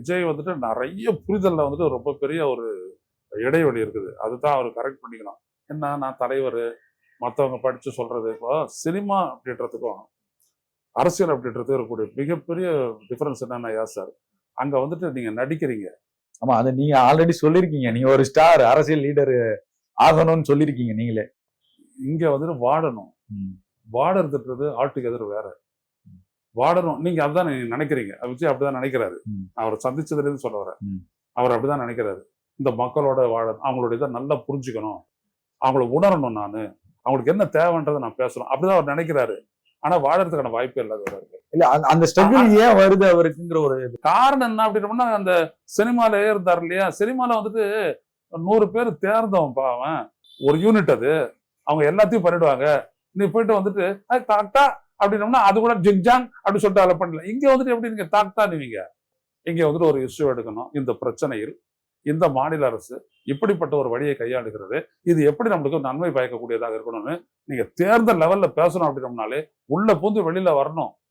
விஜய் வந்துட்டு நிறைய புரிதல்ல வந்துட்டு ரொம்ப பெரிய ஒரு இடைவெளி இருக்குது. அதுதான் அவர் கரெக்ட் பண்ணிக்கணும். என்ன நான் தலைவர், மற்றவங்க படிச்சு சொல்றது. இப்போ சினிமா அப்படின்றதுக்கும் அரசியல் அப்படின்றது இருக்கக்கூடிய மிகப்பெரிய டிஃபரன்ஸ் என்னன்னா சார், அங்க வந்துட்டு நீங்க நடிக்கிறீங்க. ஆமா, அதை நீங்க ஆல்ரெடி சொல்லிருக்கீங்க. நீங்க ஒரு ஸ்டார் அரசியல் லீடர் ஆகணும்னு சொல்லிருக்கீங்க நீங்களே. இங்க வந்துட்டு வாடணும். வாடறதுன்றது ஆல்டுகெதர் வேற. வாடணும் நீங்க அதுதான் நீங்க நினைக்கிறீங்க. விஜய் அப்படிதான் நினைக்கிறாரு. அவரை சந்திச்சதுல இருந்து சொல்ல வரேன். அவர் அப்படிதான் நினைக்கிறாரு. இந்த மக்களோட வாழ அவங்களோட இதை நல்லா புரிஞ்சுக்கணும், அவங்கள உணரணும், நானு அவங்களுக்கு என்ன தேவைன்றதை நான் பேசணும், அப்படிதான் அவர் நினைக்கிறாரு. ஆனா வாழறதுக்கான வாய்ப்பே இல்லாத இல்ல. அந்த ஸ்ட்ரகிள் ஏன் வருது அவருக்குங்கிற ஒரு காரணம் என்ன அப்படின்னா, அந்த சினிமால இருந்தார் இல்லையா, சினிமால வந்துட்டு 100 பேர் தேர்ந்தவன் பாவன், ஒரு யூனிட் அது, அவங்க எல்லாத்தையும் பண்ணிடுவாங்க. நீ போயிட்டு வந்துட்டு தாக்டா அப்படின்னோம்னா அது கூட ஜிங்ஜாங் அப்படின்னு சொல்லிட்டு அதை பண்ணல. இங்க வந்துட்டு எப்படி நீங்க தாக்டா நீங்க இங்க வந்துட்டு ஒரு இஷ்யூ எடுக்கணும். இந்த பிரச்சனையில் இந்த மாநில அரசு இப்படிப்பட்ட ஒரு வழியை கையாளுகிறது, இது எப்படி நம்மளுக்கு நன்மை பயக்கக்கூடியதாக இருக்கணும்னு நீங்க தேர்தல் லெவல்ல பேசணும் அப்படின்னோம்னாலே உள்ள பூந்து வெளியில வரணும்.